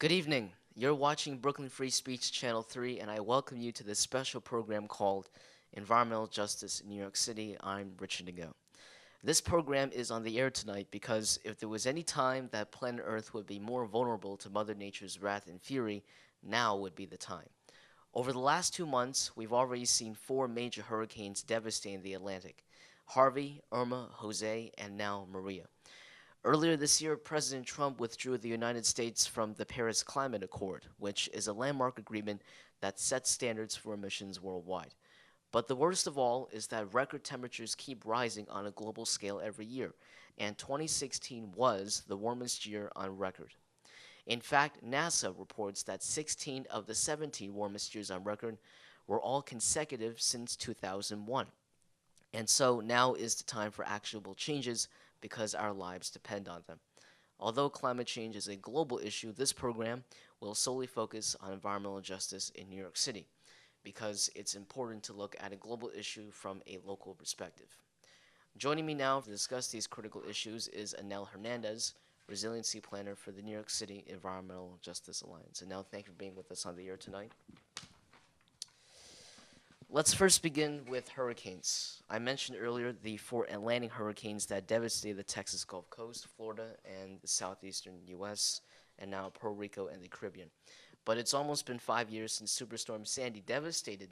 Good evening. You're watching Brooklyn Free Speech Channel 3, and I welcome you to this special program called Environmental Justice in New York City. I'm Richard Nago. This program is on the air tonight because if there was any time that planet Earth would be more vulnerable to Mother Nature's wrath and fury, now would be the time. Over the last 2 months, we've already seen four major hurricanes devastating the Atlantic: Harvey, Irma, Jose, and now Maria. Earlier this year, President Trump withdrew the United States from the Paris Climate Accord, which is a landmark agreement that sets standards for emissions worldwide. But the worst of all is that record temperatures keep rising on a global scale every year, and 2016 was the warmest year on record. In fact, NASA reports that 16 of the 17 warmest years on record were all consecutive since 2001. And so now is the time for actionable changes because our lives depend on them. Although climate change is a global issue, this program will solely focus on environmental justice in New York City because it's important to look at a global issue from a local perspective. Joining me now to discuss these critical issues is Annel Hernandez, Resiliency Planner for the New York City Environmental Justice Alliance. Annel, thank you for being with us on the air tonight. Let's first begin with hurricanes. I mentioned earlier the four Atlantic hurricanes that devastated the Texas Gulf Coast, Florida, and the southeastern U.S., and now Puerto Rico and the Caribbean. But it's almost been 5 years since Superstorm Sandy devastated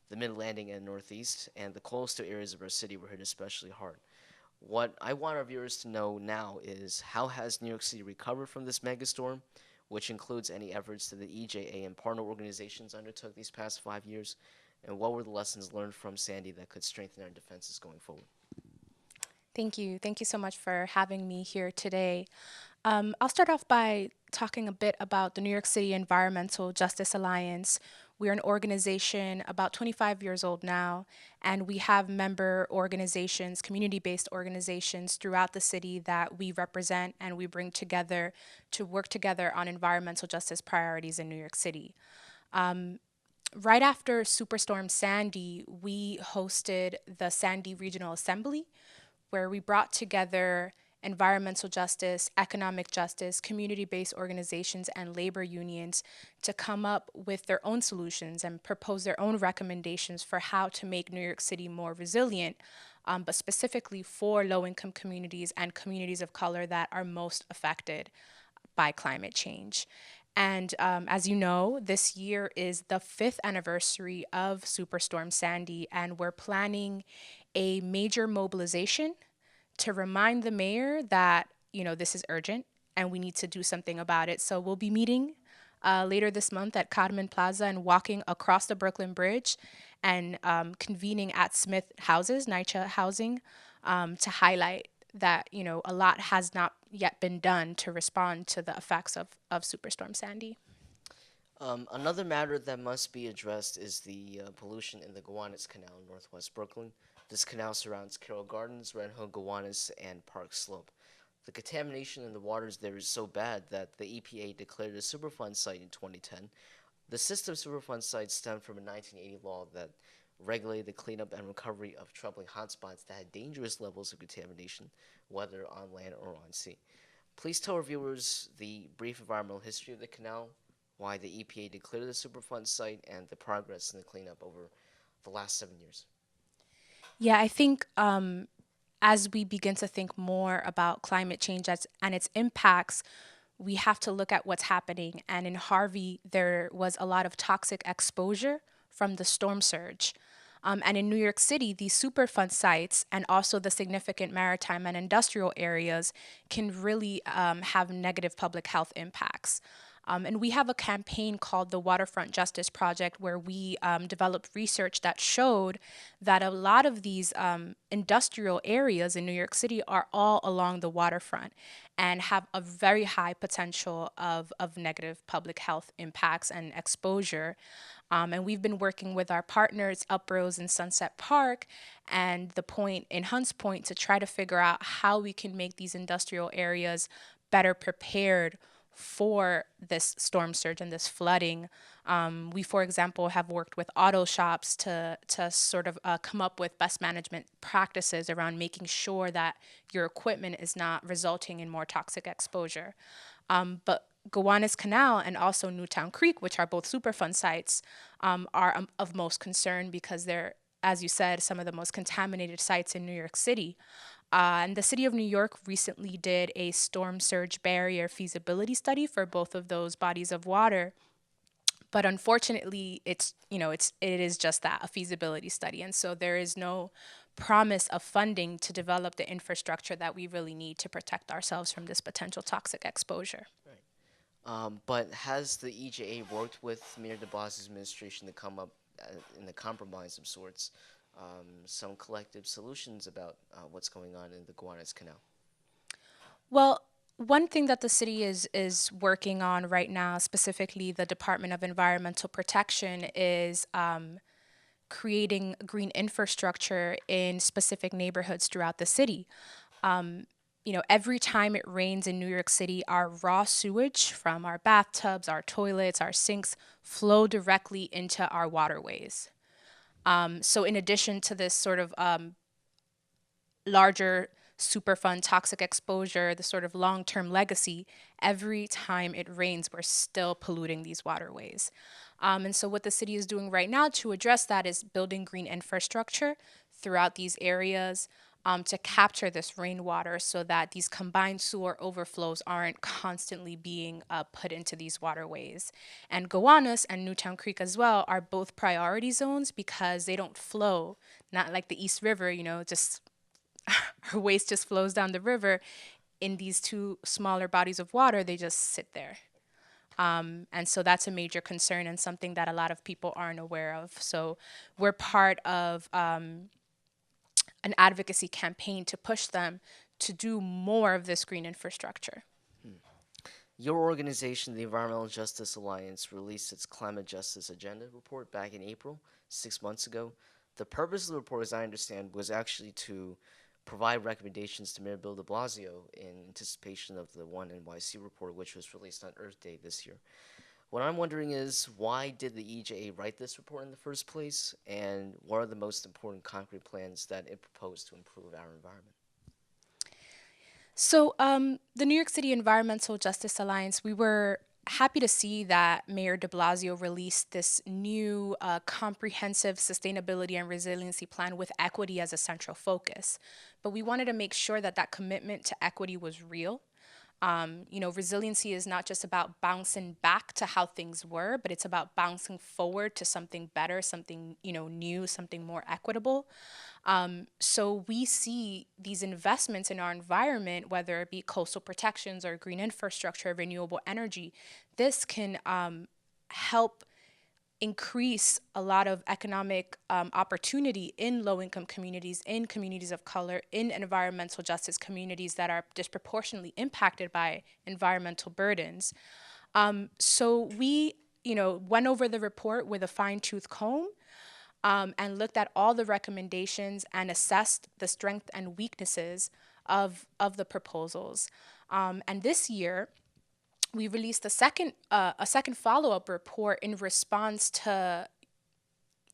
the Mid-Atlantic and Northeast, and the coastal areas of our city were hit especially hard. What I want our viewers to know now is how has New York City recovered from this megastorm, which includes any efforts that the EJA and partner organizations undertook these past 5 years, and what were the lessons learned from Sandy that could strengthen our defenses going forward? Thank you. Thank you so much for having me here today. I'll start off by talking a bit about the New York City Environmental Justice Alliance. We're an organization about 25 years old now, and we have member organizations, community based organizations throughout the city that we represent and we bring together to work together on environmental justice priorities in New York City. Right after Superstorm Sandy, we hosted the Sandy Regional Assembly, where we brought together environmental justice, economic justice, community based organizations, and labor unions to come up with their own solutions and propose their own recommendations for how to make New York City more resilient, but specifically for low income communities and communities of color that are most affected by climate change. And as you know, this year is the fifth anniversary of Superstorm Sandy, and we're planning a major mobilization to remind the mayor that, this is urgent and we need to do something about it. So we'll be meeting later this month at Codman Plaza and walking across the Brooklyn Bridge and convening at Smith Houses, NYCHA Housing, to highlight that, a lot has not yet been done to respond to the effects of Superstorm Sandy. Another matter that must be addressed is the pollution in the Gowanus Canal in northwest Brooklyn. This canal surrounds Carroll Gardens, Red Hook, Gowanus, and Park Slope. The contamination in the waters there is so bad that the EPA declared it a Superfund site in 2010. The system Superfund site stemmed from a 1980 law that regulated the cleanup and recovery of troubling hotspots that had dangerous levels of contamination, whether on land or on sea. Please tell our viewers the brief environmental history of the canal, why the EPA declared it a Superfund site, and the progress in the cleanup over the last 7 years. Yeah, I think as we begin to think more about climate change and its impacts, we have to look at what's happening. And in Harvey, there was a lot of toxic exposure from the storm surge. And in New York City, these Superfund sites and also the significant maritime and industrial areas can really have negative public health impacts. And we have a campaign called the Waterfront Justice Project, where we developed research that showed that a lot of these industrial areas in New York City are all along the waterfront and have a very high potential of negative public health impacts and exposure. And we've been working with our partners, Uprose and Sunset Park, and the Point in Hunts Point to try to figure out how we can make these industrial areas better prepared for this storm surge and this flooding. We, for example, have worked with auto shops to sort of come up with best management practices around making sure that your equipment is not resulting in more toxic exposure. But Gowanus Canal and also Newtown Creek, which are both Superfund sites, are of most concern because they're, as you said, some of the most contaminated sites in New York City. And the city of New York recently did a storm surge barrier feasibility study for both of those bodies of water. But unfortunately, it is just that, a feasibility study. And so there is no promise of funding to develop the infrastructure that we really need to protect ourselves from this potential toxic exposure. But has the EJA worked with Mayor de Blasio's administration to come up in a compromise of sorts, some collective solutions about what's going on in the Gowanus Canal? Well, one thing that the city is working on right now, specifically the Department of Environmental Protection, is creating green infrastructure in specific neighborhoods throughout the city. Every time it rains in New York City, our raw sewage from our bathtubs, our toilets, our sinks flow directly into our waterways. So, in addition to this sort of larger Superfund toxic exposure, the sort of long term legacy, every time it rains, we're still polluting these waterways. And so, what the city is doing right now to address that is building green infrastructure throughout these areas to capture this rainwater so that these combined sewer overflows aren't constantly being put into these waterways. And Gowanus and Newtown Creek as well are both priority zones because they don't flow, not like the East River, just our waste just flows down the river. In these two smaller bodies of water, they just sit there. And so that's a major concern and something that a lot of people aren't aware of. So we're part of an advocacy campaign to push them to do more of this green infrastructure. Your organization, the Environmental Justice Alliance, released its Climate Justice Agenda report back in April, 6 months ago. The purpose of the report, as I understand, was actually to provide recommendations to Mayor Bill de Blasio in anticipation of the One NYC report, which was released on Earth Day this year. What I'm wondering is, why did the EJA write this report in the first place, and what are the most important concrete plans that it proposed to improve our environment? So, the New York City Environmental Justice Alliance, we were happy to see that Mayor de Blasio released this new comprehensive sustainability and resiliency plan with equity as a central focus. But we wanted to make sure that that commitment to equity was real. Resiliency is not just about bouncing back to how things were, but it's about bouncing forward to something better, something, new, something more equitable. So we see these investments in our environment, whether it be coastal protections or green infrastructure, renewable energy, this can help increase a lot of economic opportunity in low income communities, in communities of color, in environmental justice communities that are disproportionately impacted by environmental burdens. So we, went over the report with a fine tooth comb and looked at all the recommendations and assessed the strengths and weaknesses of the proposals. And this year, we released a second follow-up report in response to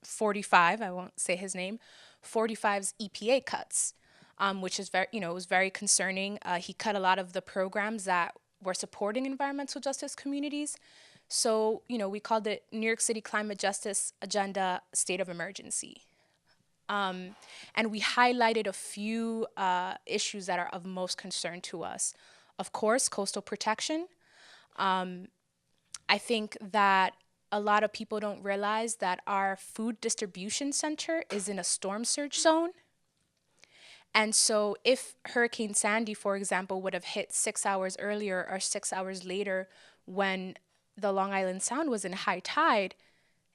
45, I won't say his name, 45's EPA cuts, which is very, it was very concerning. He cut a lot of the programs that were supporting environmental justice communities. So, we called it New York City Climate Justice Agenda State of Emergency. And we highlighted a few issues that are of most concern to us. Of course, coastal protection. I think that a lot of people don't realize that our food distribution center is in a storm surge zone. And so if Hurricane Sandy, for example, would have hit 6 hours earlier or 6 hours later when the Long Island Sound was in high tide,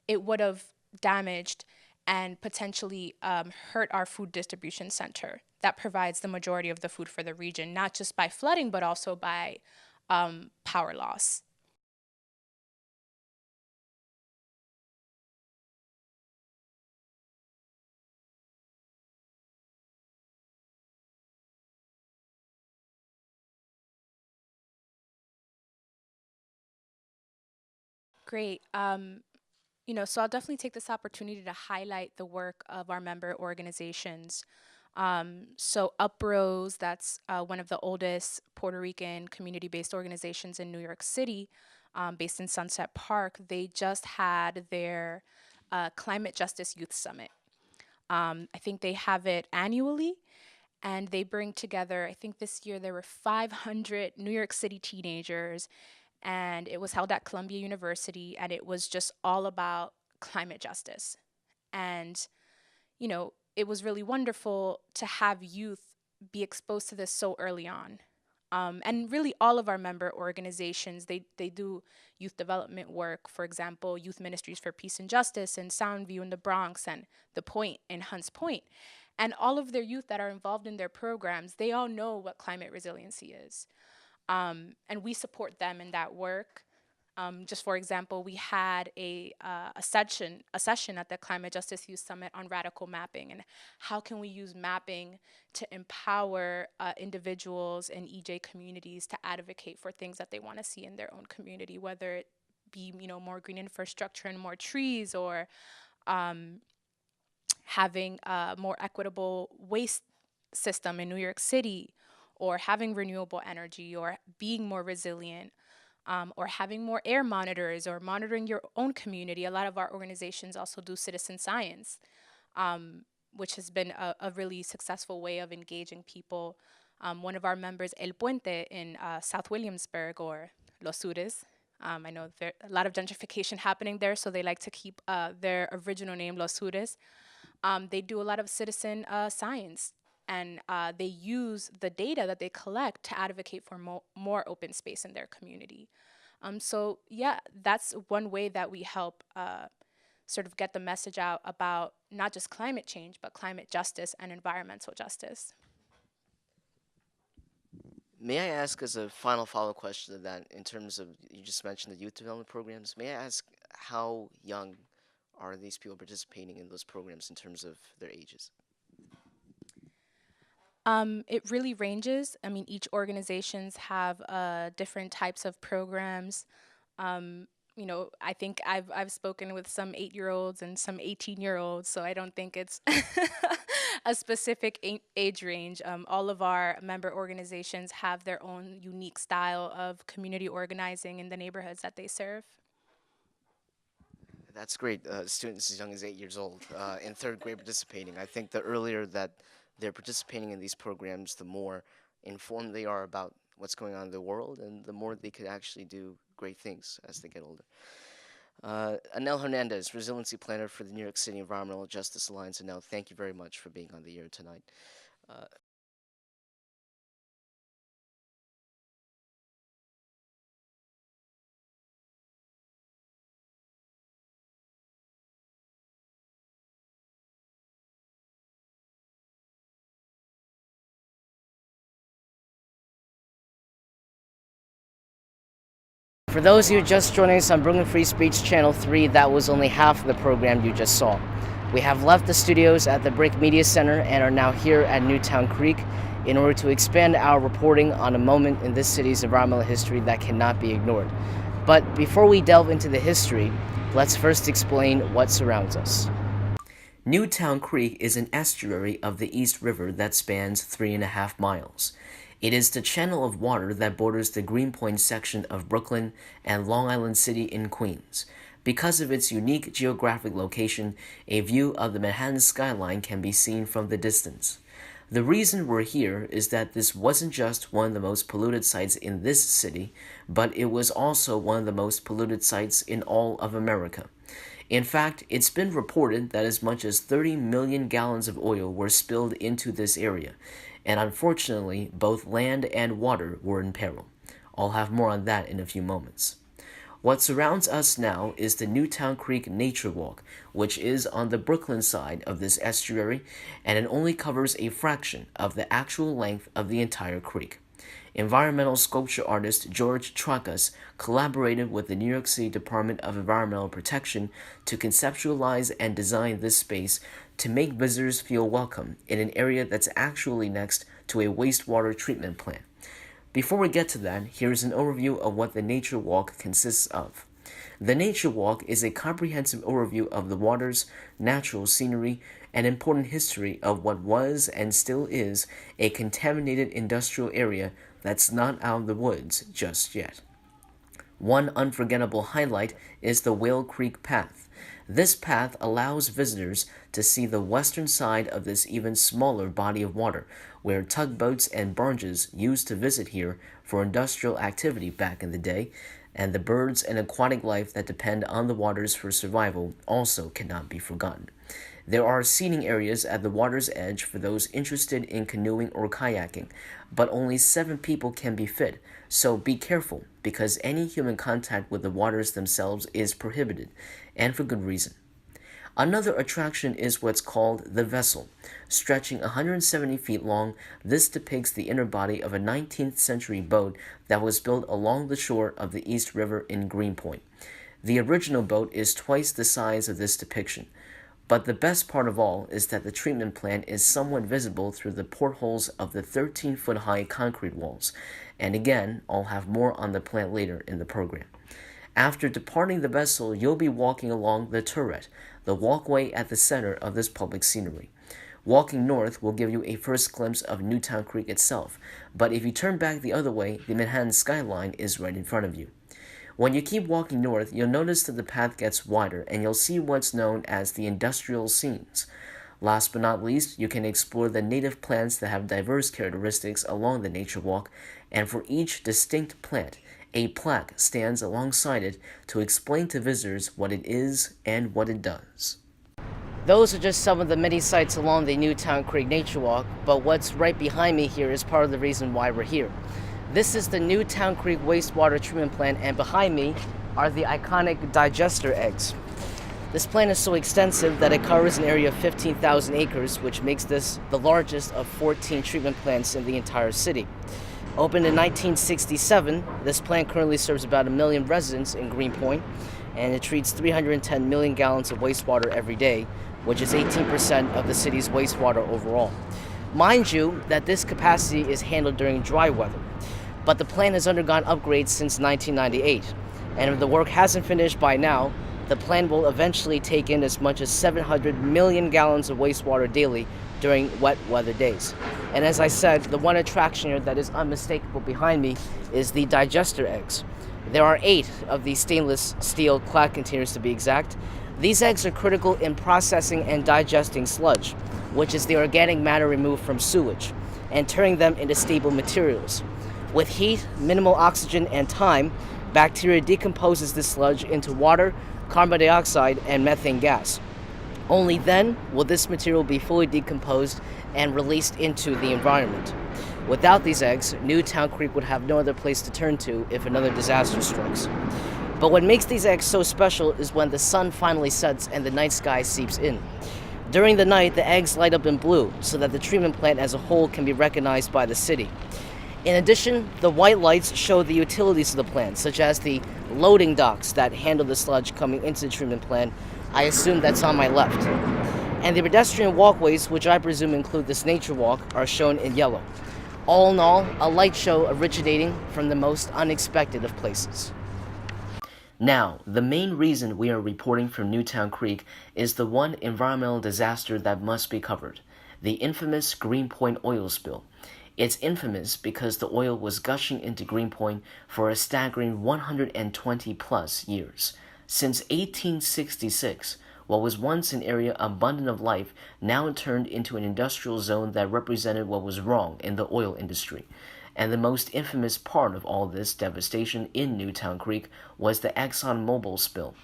it would have damaged and potentially hurt our food distribution center that provides the majority of the food for the region, not just by flooding, but also by power loss. Great. So I'll definitely take this opportunity to highlight the work of our member organizations. So Uprose, that's one of the oldest Puerto Rican community-based organizations in New York City, based in Sunset Park, they just had their Climate Justice Youth Summit. I think they have it annually, and they bring together, I think this year there were 500 New York City teenagers, and it was held at Columbia University, and it was just all about climate justice. And, it was really wonderful to have youth be exposed to this so early on. And really, all of our member organizations, they do youth development work. For example, Youth Ministries for Peace and Justice in Soundview in the Bronx and The Point in Hunts Point. And all of their youth that are involved in their programs, they all know what climate resiliency is. And we support them in that work. Just for example, we had a session at the Climate Justice Youth Summit on radical mapping and how can we use mapping to empower individuals and EJ communities to advocate for things that they want to see in their own community, whether it be more green infrastructure and more trees, or having a more equitable waste system in New York City, or having renewable energy, or being more resilient, or having more air monitors, or monitoring your own community. A lot of our organizations also do citizen science, which has been a really successful way of engaging people. One of our members, El Puente in South Williamsburg, or Los Sures. I know there's a lot of gentrification happening there, so they like to keep their original name, Los Sures. They do a lot of citizen science, and they use the data that they collect to advocate for more open space in their community. So yeah, that's one way that we help sort of get the message out about not just climate change, but climate justice and environmental justice. May I ask, as a final follow-up question to that, in terms of, you just mentioned the youth development programs, may I ask how young are these people participating in those programs in terms of their ages? It really ranges. I mean, each organizations have different types of programs. I think I've spoken with some 8-year-olds and some 18-year-olds, so I don't think it's a specific age range. All of our member organizations have their own unique style of community organizing in the neighborhoods that they serve. That's great. Students as young as 8 years old in third grade participating. I think the earlier that they're participating in these programs, the more informed they are about what's going on in the world, and the more they could actually do great things as they get older. Annel Hernandez, Resiliency Planner for the New York City Environmental Justice Alliance. Annel, thank you very much for being on the air tonight. Uh, For those of you just joining us on Brooklyn Free Speech Channel 3, that was only half of the program you just saw. We have left the studios at the BRIC Media Center and are now here at Newtown Creek in order to expand our reporting on a moment in this city's environmental history that cannot be ignored. But before we delve into the history, let's first explain what surrounds us. Newtown Creek is an estuary of the East River that spans 3.5 miles. It is the channel of water that borders the Greenpoint section of Brooklyn and Long Island City in Queens. Because of its unique geographic location, a view of the Manhattan skyline can be seen from the distance. The reason we're here is that this wasn't just one of the most polluted sites in this city, but it was also one of the most polluted sites in all of America. In fact, it's been reported that as much as 30 million gallons of oil were spilled into this area, and unfortunately, both land and water were in peril. I'll have more on that in a few moments. What surrounds us now is the Newtown Creek Nature Walk, which is on the Brooklyn side of this estuary, and it only covers a fraction of the actual length of the entire creek. Environmental sculpture artist George Tracas collaborated with the New York City Department of Environmental Protection to conceptualize and design this space to make visitors feel welcome in an area that's actually next to a wastewater treatment plant. Before we get to that, here's an overview of what the Nature Walk consists of. The Nature Walk is a comprehensive overview of the waters, natural scenery, an important history of what was and still is a contaminated industrial area that's not out of the woods just yet. One unforgettable highlight is the Whale Creek Path. This path allows visitors to see the western side of this even smaller body of water, where tugboats and barges used to visit here for industrial activity back in the day, and the birds and aquatic life that depend on the waters for survival also cannot be forgotten. There are seating areas at the water's edge for those interested in canoeing or kayaking, but only 7 people can be fit, so be careful because any human contact with the waters themselves is prohibited, and for good reason. Another attraction is what's called the vessel. Stretching 170 feet long, this depicts the inner body of a 19th century boat that was built along the shore of the East River in Greenpoint. The original boat is twice the size of this depiction. But the best part of all is that the treatment plant is somewhat visible through the portholes of the 13-foot-high concrete walls. And again, I'll have more on the plant later in the program. After departing the vessel, you'll be walking along the turret, the walkway at the center of this public scenery. Walking north will give you a first glimpse of Newtown Creek itself, but if you turn back the other way, the Manhattan skyline is right in front of you. When you keep walking north, you'll notice that the path gets wider, and you'll see what's known as the industrial scenes. Last but not least, you can explore the native plants that have diverse characteristics along the nature walk, and for each distinct plant, a plaque stands alongside it to explain to visitors what it is and what it does. Those are just some of the many sites along the Newtown Creek Nature Walk, but what's right behind me here is part of the reason why we're here. This is the Newtown Creek Wastewater Treatment Plant, and behind me are the iconic digester eggs. This plant is so extensive that it covers an area of 15,000 acres, which makes this the largest of 14 treatment plants in the entire city. Opened in 1967, this plant currently serves about 1 million residents in Greenpoint, and it treats 310 million gallons of wastewater every day, which is 18% of the city's wastewater overall. Mind you that this capacity is handled during dry weather, but the plant has undergone upgrades since 1998, and if the work hasn't finished by now, the plant will eventually take in as much as 700 million gallons of wastewater daily during wet weather days. And as I said, the one attraction here that is unmistakable behind me is the digester eggs. There are 8 of these stainless steel clad containers to be exact. These eggs are critical in processing and digesting sludge, which is the organic matter removed from sewage, and turning them into stable materials. With heat, minimal oxygen, and time, bacteria decomposes this sludge into water, carbon dioxide, and methane gas. Only then will this material be fully decomposed and released into the environment. Without these eggs, Newtown Creek would have no other place to turn to if another disaster strikes. But what makes these eggs so special is when the sun finally sets and the night sky seeps in. During the night, the eggs light up in blue so that the treatment plant as a whole can be recognized by the city. In addition, the white lights show the utilities of the plant, such as the loading docks that handle the sludge coming into the treatment plant. I assume that's on my left. And the pedestrian walkways, which I presume include this nature walk, are shown in yellow. All in all, a light show originating from the most unexpected of places. Now, the main reason we are reporting from Newtown Creek is the one environmental disaster that must be covered, the infamous Greenpoint oil spill. It's infamous because the oil was gushing into Greenpoint for a staggering 120 plus years. Since 1866, what was once an area abundant of life now turned into an industrial zone that represented what was wrong in the oil industry. And the most infamous part of all this devastation in Newtown Creek was the ExxonMobil spill.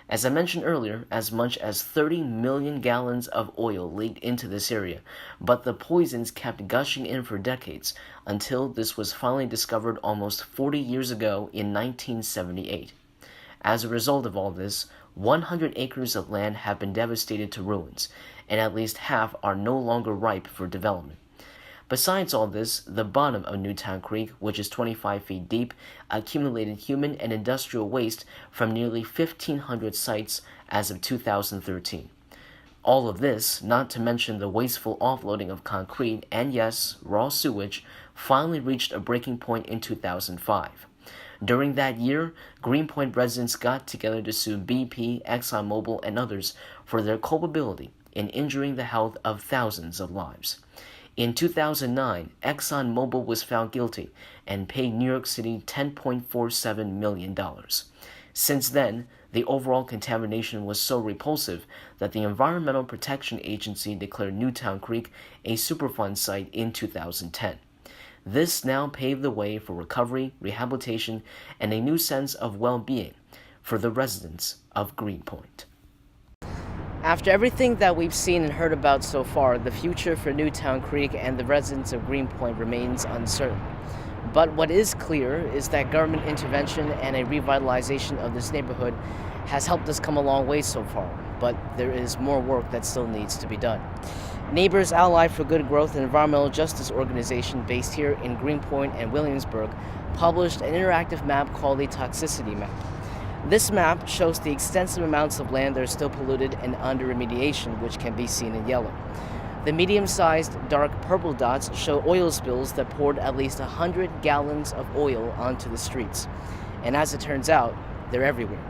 As I mentioned earlier, as much as 30 million gallons of oil leaked into this area, but the poisons kept gushing in for decades until this was finally discovered almost 40 years ago in 1978. As a result of all this, 100 acres of land have been devastated to ruins, and at least half are no longer ripe for development. Besides all this, the bottom of Newtown Creek, which is 25 feet deep, accumulated human and industrial waste from nearly 1,500 sites as of 2013. All of this, not to mention the wasteful offloading of concrete and, yes, raw sewage, finally reached a breaking point in 2005. During that year, Greenpoint residents got together to sue BP, ExxonMobil, and others for their culpability and injuring the health of thousands of lives. In 2009, ExxonMobil was found guilty and paid New York City $10.47 million. Since then, the overall contamination was so repulsive that the Environmental Protection Agency declared Newtown Creek a Superfund site in 2010. This now paved the way for recovery, rehabilitation, and a new sense of well-being for the residents of Greenpoint. After everything that we've seen and heard about so far, the future for Newtown Creek and the residents of Greenpoint remains uncertain. But what is clear is that government intervention and a revitalization of this neighborhood has helped us come a long way so far, but there is more work that still needs to be done. Neighbors Allied for Good Growth, an environmental justice organization based here in Greenpoint and Williamsburg, published an interactive map called the Toxicity Map. This map shows the extensive amounts of land that are still polluted and under remediation, which can be seen in yellow. The medium-sized dark purple dots show oil spills that poured at least 100 gallons of oil onto the streets. And as it turns out, they're everywhere.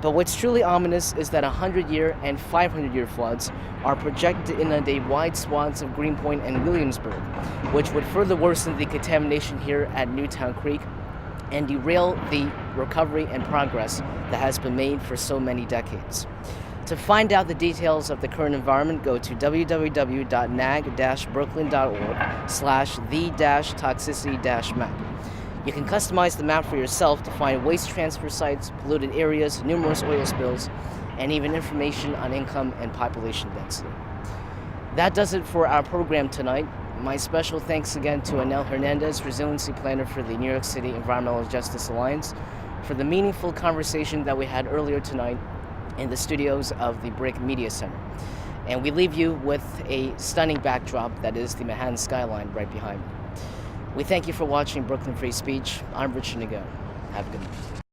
But what's truly ominous is that 100-year and 500-year floods are projected to inundate wide swaths of Greenpoint and Williamsburg, which would further worsen the contamination here at Newtown Creek and derail the recovery and progress that has been made for so many decades. To find out the details of the current environment, go to www.nag-brooklyn.org/the-toxicity-map. You can customize the map for yourself to find waste transfer sites, polluted areas, numerous oil spills, and even information on income and population density. That does it for our program tonight. My special thanks again to Annel Hernandez, Resiliency Planner for the New York City Environmental Justice Alliance, for the meaningful conversation that we had earlier tonight in the studios of the BRIC Media Center. And we leave you with a stunning backdrop that is the Manhattan skyline right behind me. We thank you for watching Brooklyn Free Speech. I'm Richard Nago. Have a good night.